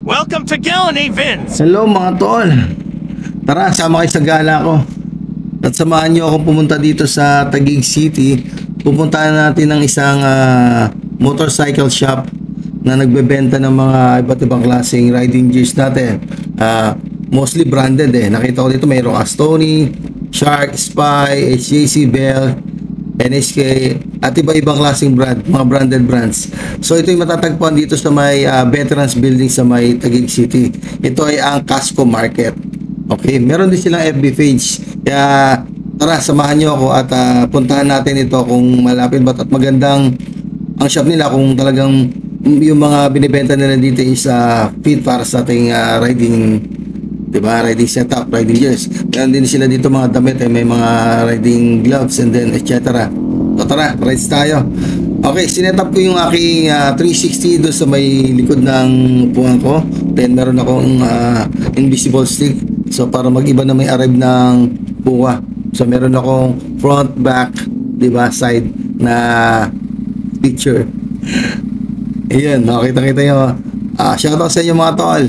Welcome to Gallon Vince. Hello mga tol. Tara, sama kayo sa gala ko. At samahan nyo akong pumunta dito sa Taguig City. Pupuntahan natin ng isang motorcycle shop na nagbebenta ng mga iba't ibang klaseng riding gears natin. Mostly branded Nakita ko dito mayroong Astoni, Shark, Spy, HJC, Bell, NHK at iba-ibang klaseng brand, mga branded brands. So ito yung matatagpuan dito sa may Veterans Building sa may Taguig City. Ito ay ang Casco Market. Okay, meron din silang FB page. Kaya tara, samahan nyo ako at puntahan natin ito kung malapit ba at magandang ang shop nila, kung talagang yung mga binibenta nila dito is fit para sa ating riding, diba? Riding setup, riding gears. Meron din sila dito mga damit, may mga riding gloves and then etc. So tara, rides tayo. Okay, sinetup ko yung aking 360 doon sa may likod ng upuan ko. Then meron akong invisible stick. So para mag-iba na may arrive ng buwa. So meron akong front, back, diba, side na picture. Ayan, nakita-kita nyo. Shoutout sa inyo mga tol.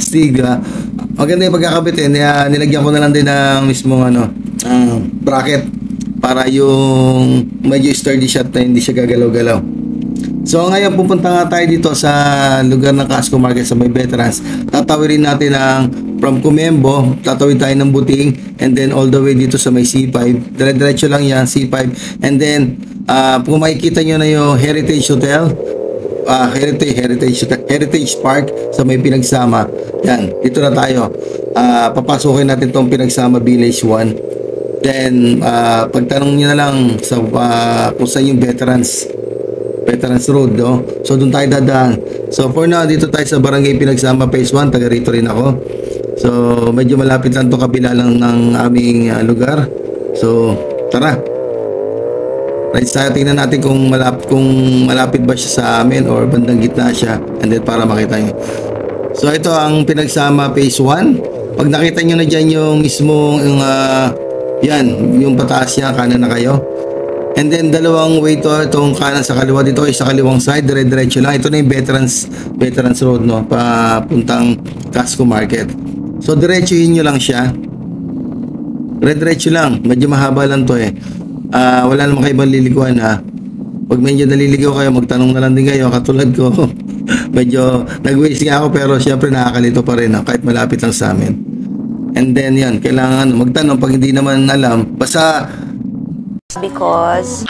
Stig, maganda yung pagkakabit nilagyan ko na lang din ng mismong bracket para yung medyo sturdy shot na hindi siya gagalaw-galaw. So ngayon pupunta nga tayo dito sa lugar ng Casco Market sa may Veterans. Tatawirin natin ang from Comembo, tatawid tayo ng Buting and then all the way dito sa may C5. Dire-diretso lang yan, C5. And then kung makikita nyo na yung Heritage Hotel, Heritage Park sa may Pinagsama. Yan, dito na tayo. Papasukin natin tong Pinagsama Village 1. Then pagtanong niyo na lang sa kung saan yung Veterans Road, no? So doon tayo dadaan. So for now, dito tayo sa Barangay Pinagsama Phase 1. Taga rito rin ako. So medyo malapit lang to, kabila lang ng aming lugar. So tara, right tayo, tingnan natin kung malapit ba siya sa amin or bandang gitna siya, and then para makita nyo. So ito ang Pinagsama Phase 1. Pag nakita nyo na dyan yung mismong yan, yung pataas niya, kanan na kayo. And then dalawang way to, itong kanan sa kaliwa, dito ay sa kaliwang side, dire-diretso lang. Ito na yung Veterans Road, no, papuntang Casco Market. So diretsuhin nyo lang siya, dire-diretso lang, medyo mahaba lang to wala naman kayo bang liliguan pag medyo naliligaw kayo, magtanong na lang din kayo, katulad ko. Medyo nag-waste nga ako, pero syempre nakakalito pa rin kahit malapit lang sa amin. And then yan, kailangan magtanong pag hindi naman alam, basta because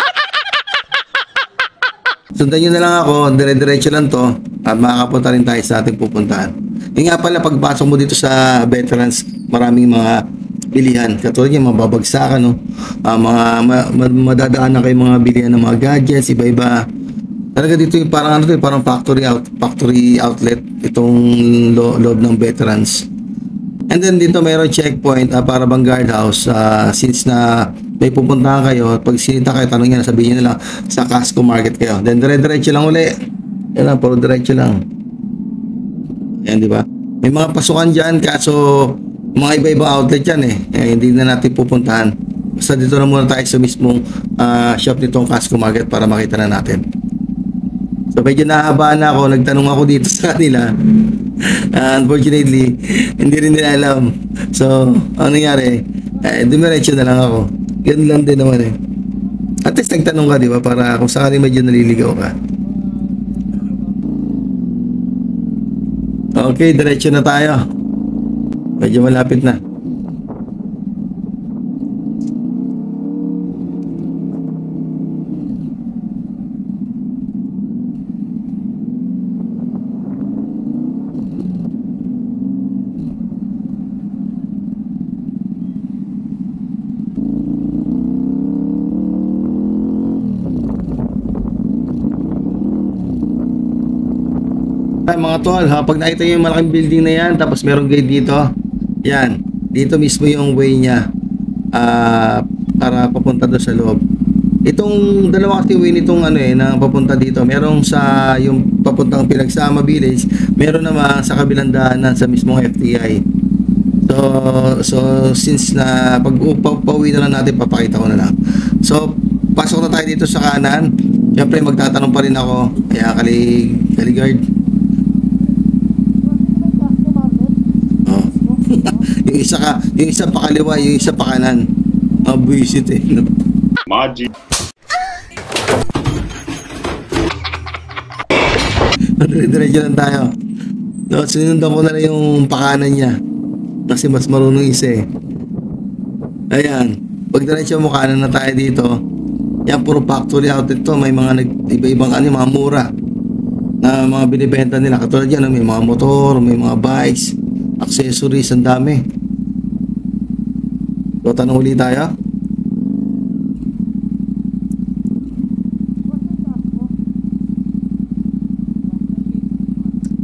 sundan nyo na lang ako, dire-diretso lang to at makakapunta rin tayo sa ating pupuntahan. Yung nga pala, pagpasok mo dito sa Veterans, maraming mga bilihan, katulad yung mababagsakan, no? Madadaan na kayo mga bilihan ng mga gadgets, iba-iba. Talaga dito yung parang parang factory outlet itong loob ng Veterans. And then dito mayroon checkpoint para bang guardhouse, since na may pupuntahan kayo, pag sinita kayo, tanong nyo, sabihin nyo lang sa Casco Market kayo. Then dire-diretso lang uli. Yan lang, puro diretso lang. Ayan, di ba? May mga pasukan dyan, kaso mga iba-ibang outlet yan hindi na natin pupuntahan. Basta dito na muna tayo sa mismong shop nitong Casco Market para makita na natin. So medyo nahabaan na ako, nagtanong ako dito sa kanila. Unfortunately, hindi rin nila alam. So ano nangyari? Dumiretso na lang ako. Ganun lang din naman At least nagtanong ka, di ba? Para kung sakali medyo naliligaw ka. Okay, diretso na tayo. Medyo malapit na. Mga tol, pag nakita nyo yung malaking building na yan, tapos merong gate dito, yan, dito mismo yung way niya para papunta doon sa loob. Itong dalawa kasi way nitong na papunta dito, merong sa yung papuntang Pinagsama Village, meron naman sa kabilang daanan sa mismong FTI. So since na pauwi na lang natin, papakita ko na lang. So pasok na tayo dito sa kanan. Siyempre magtatanong pa rin ako, kaya kaligard. yung isa pa kaliwa, yung isa pa kanan. Buisit eh. No? Maji. Dire-diretso lang tayo. So, sinundan ko na lang yung pakanan niya. Kasi mas marunong isa eh. Ayan. Pag diretso mo kanan na tayo dito. Yan, puro factory outlet to. May mga iba-ibang mga mura na mga binibenta nila. Katulad yan, may mga motor, may mga bikes, accessories, ang dami. So, tanong ulit tayo.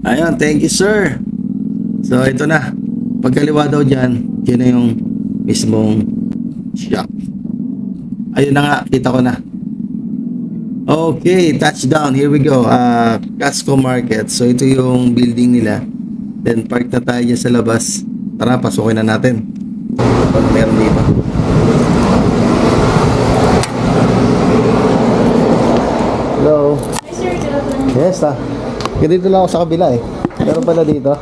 Ayun, thank you sir. So ito na. Pagkaliwa daw dyan, yun na yung mismong shop. Ayun na nga, kita ko na. Okay, touchdown. Here we go. Casco Market. So ito yung building nila. Then park na tayo dyan sa labas. Tara, pasukin na natin. Pag meron dito. Hello. Yes, dito lang ako sa kabila eh. Meron pala dito.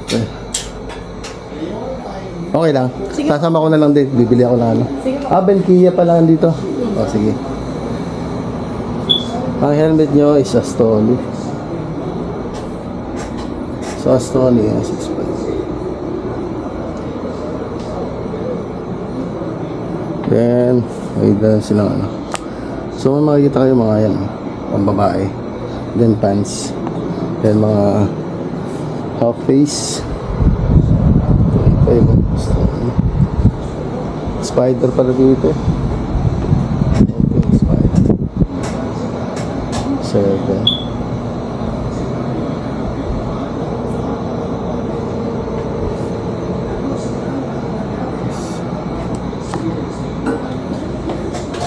Okay. Okay lang. Sige. Sasama ko na lang din. Bibili ako ng ano. Sige. Benkia pala dito. Oh, sige. Ang helmet nyo is Astoli. So Astoli, 6.5. Then, may dala silang ano. So, may makikita kayo mga yan. Pang babae. Then, pants. Then, mga half face. Okay, spider pala dito. Okay, spider. 7.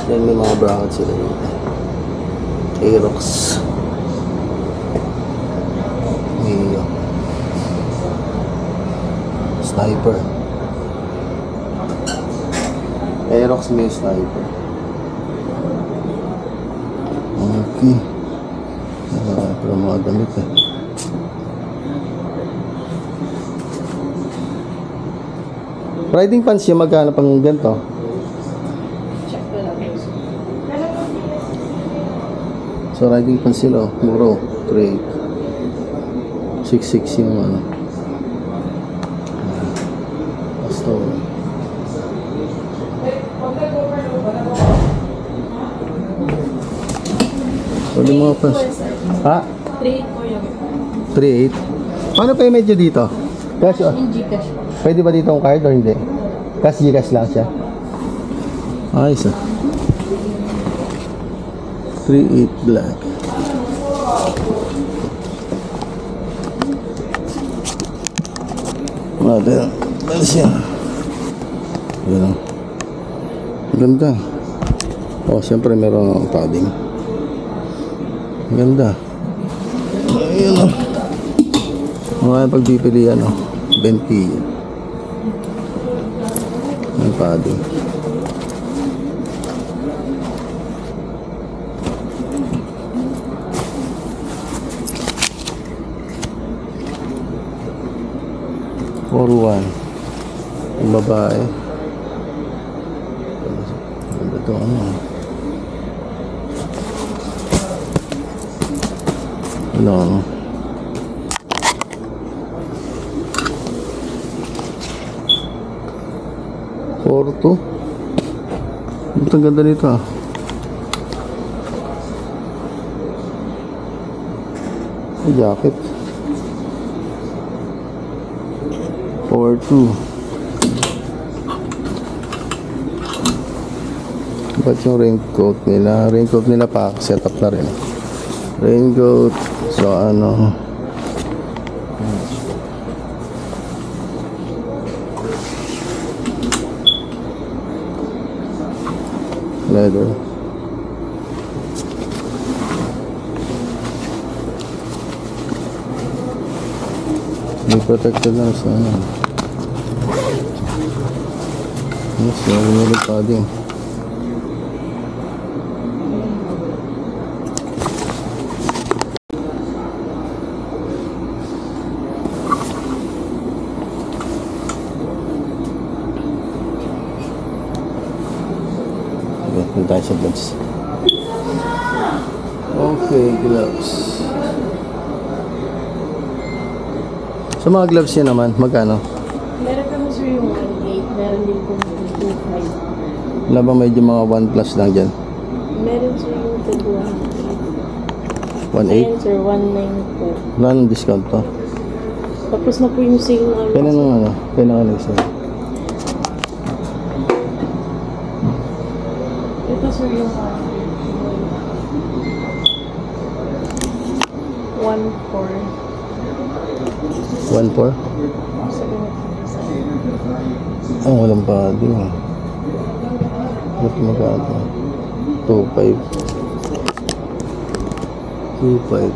Yan, may mga bracket sila dito. Aerox. May sniper. Aerox may sniper. Okay. Pero mga damit eh. Riding pants yung magkano pang ganito? So riding pants sila, muro, 3.8. 6.6 yung ano. Basta. Wala mga pants. Ha? 3.8 po yun. 3.8. Paano pa yung medyo dito? Cash o? Gcash. Pwede ba dito ang card o hindi? Cash, Gcash lang siya. Ayos ah. 3.8 black. Mada siya. Ayan. Ganda. Oh, siyempre meron ang padding. Ganda. Ayan o. Mga pagpipilian o. 20. May padding. For one. Yung babae. Ano ito? Ano? Ano? 4.2. Ang ganda nito ah. Jacket. 4.2. Ba't yung raincoat nila? Raincoat nila pa set up na rin. Raincoat. So ano, leather. May protected na sa ano. Yes, may padding. Sige, punta tayo sa gloves. Okay, gloves. Sa mga gloves niya naman, magkano? Meron kami sir yung 1.8, meron din po yung 2.5. Wala ba medyo mga 1 plus lang dyan? Meron sir yung 2.1. 1.8? Ayan sir, 1.9 po. Wala nang discount to. Tapos na po yung sale namin. Kailan nang ano? Kailan ka nag-sale? Ito sir yung 1.4. 1.4? Ah, walang padding ah. Ba't magkano? 2.5. 2.5.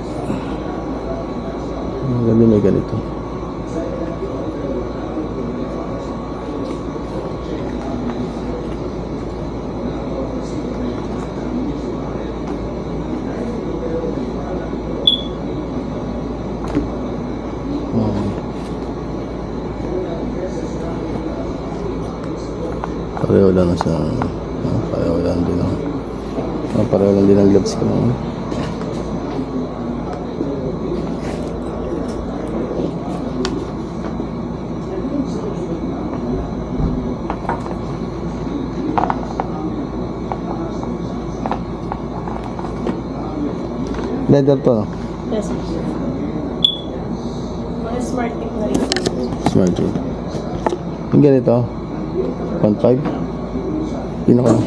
Ang ganda may ganito. Pareho lang sa pareho lang din pareho lang din ang gloves ko naman. Leather to, no? Yes sir. Mga smart tip na rin. Smart tip. Yung ganito 1.5. Pinaka okay.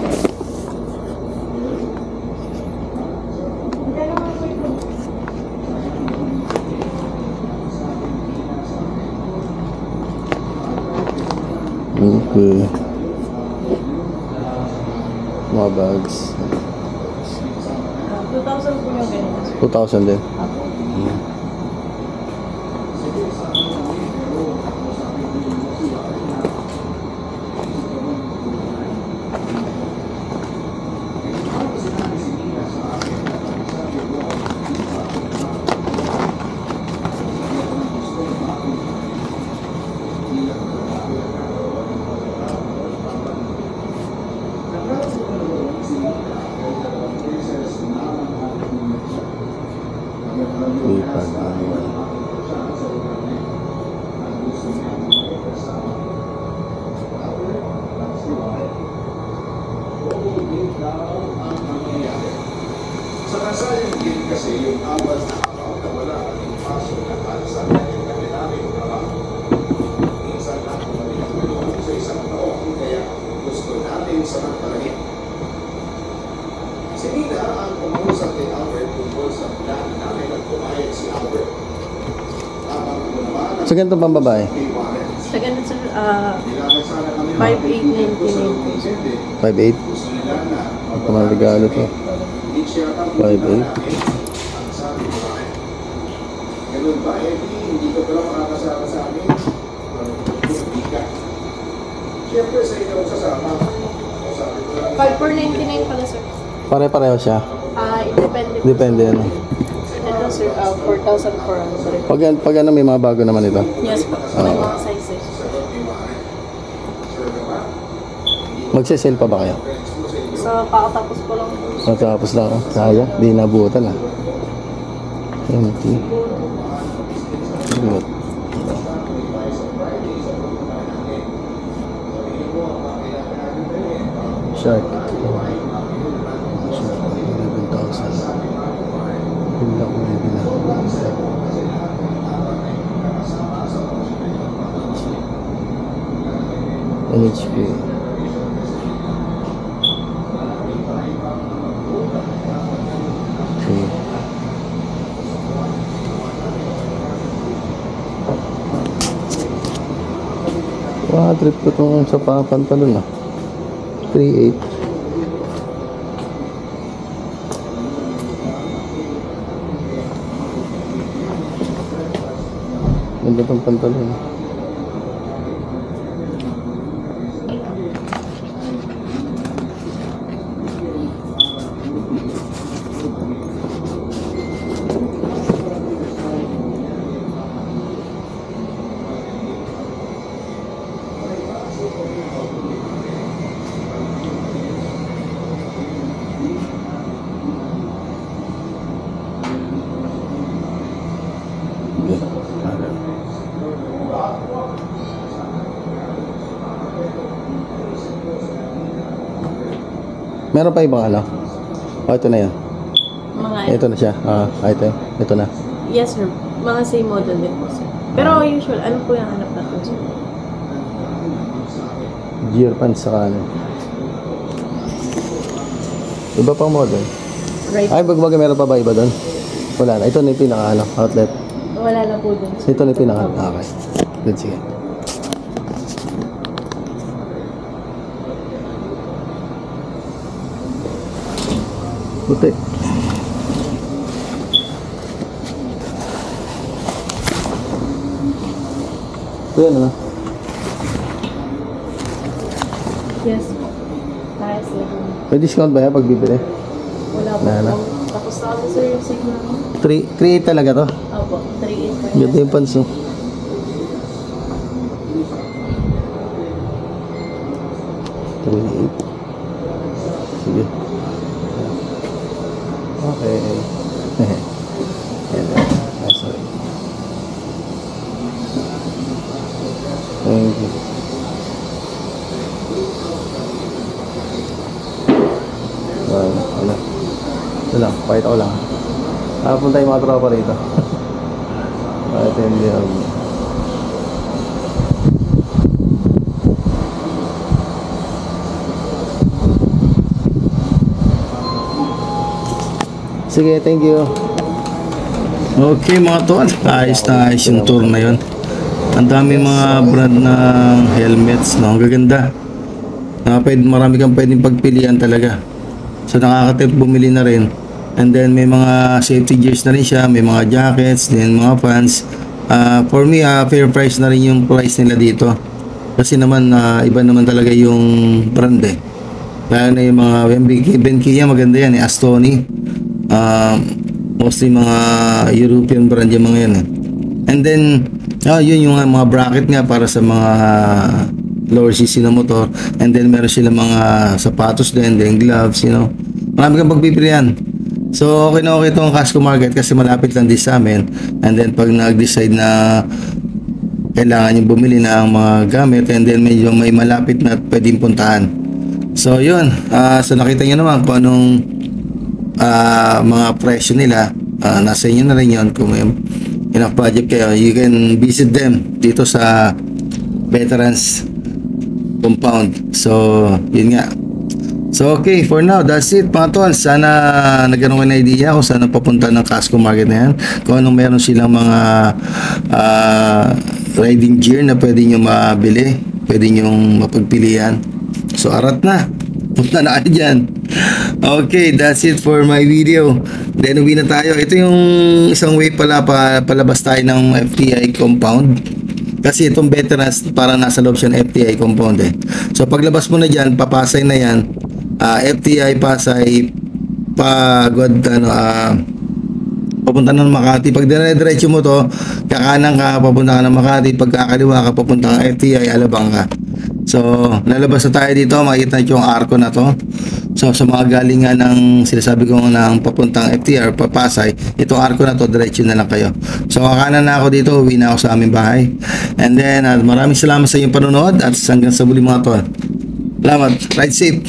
Mga bags 2,000 po yung ganito. 2,000 din. Sa kasayang din kasi yung awas na akaw na wala kaming pasok na alsa na yung kami namin trabaho. Minsan na kami nagulong sa isang taon kaya gusto natin samantalahin. Si Nina ang pumulsa kay Albert tungkol sa plan namin at pumayag si Albert. Habang ko naman So ganito pang babae? Sa ganito sir, 5,899 sir. 5.8. Ito mga regalo to. 5.8. Ang sabi ko ay, ganun ba, Eddie? Hindi ka pala makakasama sa amin? Hindi ka. Siyempre sa ikaw sasama. Sabi ko lang, 5,499 pala sir. Pare-pareho siya. Independent. Depende ano. Ito sir, 4,400. Pag ano may mga bago naman ito. Yes po. May mga sizes. Magse-sale pa ba kayo? So, kakatapos ko lang. Matapos lang ako. Kaya, di nabutan ah. Empty. Good. Shark. Shark. 11,000. Pila ko yung NHP. Okay. Trip ko itong sa pantalon ah. 3.8. Ganda itong pantalon. Meron pa ibang ano? Oh, ito na yan. Mga Ito na siya. Ito na. Yes, sir. Mga same model din po, sir. Pero usual, ano po yung hanap natin, sir? Gear pants saka ano. Iba pang model. Right. Ay, bagbaga meron pa ba iba doon? Wala na. Ito na yung pinaka ano, outlet. Wala na po dun, sir. Ito na yung pinaka. Okay. Good, sige. Puti. Ito yan, ano? Yes po. Kaya, sir. May discount ba yan pag bibili? Wala po. Wala na. Tapos na kami, sir, yung signal. 3.8 talaga to? Opo, 3.8 po. Ganda yung pants, oh. Sige. Okay. Yan. Sorry. Thank you. Wala. Ito lang. Pakita ko lang. Punta yung mga tropa rito. Ito yung diyan. Sige, thank you. Okay mga tol, ayos na ayos yung tour na yun. Ang dami mga brand ng helmets, no? Ang gaganda. Marami kang pwedeng pagpilian talaga. So nakaka-tip bumili na rin. And then may mga safety gears na rin siya, may mga jackets, then mga pants. For me, fair price na rin yung price nila dito. Kasi naman, iba naman talaga yung brand eh. Kaya na yung mga Benkia, maganda yan eh, Astoni. Mostly mga European brand yung mga yan eh. And then, yun yung mga bracket nga para sa mga lower cc na motor. And then meron sila mga sapatos din, then gloves, you know. Marami kang pagpipilian. So okay na okay itong Casco Market kasi malapit lang din sa amin. And then pag nag-decide na kailangan yung bumili na ang mga gamit, and then medyo may malapit na pwedeng puntahan. So yun, so nakita nyo naman kung anong mga presyo nila. Nasa inyo na rin yun. Kung may enough budget kayo, you can visit them dito sa Veterans Compound. So yun nga. So okay, for now, that's it mga tol. Sana nagkaroon kayo ng idea kung saan papunta ng Casco Market na yan. Kung anong meron silang mga riding gear na pwede nyo mabili, pwede nyo mapagpilian. So arat na, punta na kayo dyan. Okay, that's it for my video. Then uwi na tayo. Ito yung isang way pala palabas tayo ng FTI compound. Kasi itong Veterans para nasa loob siya ng FTI compound eh. So paglabas mo na dyan, papasay na yan, FTI Pasay pagod papunta ng Makati. Pag dire-diretso mo to, kakanan ka, papunta ka ng Makati. Pag kakaliwa ka, papunta ka FTI, Alabang ka. So lalabas na tayo dito, makikita nyo yung arko na to. So sa mga galingan ng sinasabi ko ng papuntang FTR, papasay, itong arko na to, diretso na lang kayo. So kakanan na ako dito, uwi na ako sa aming bahay. And then maraming salamat sa inyong panonood at hanggang sa muli mga tol. Salamat, ride safe.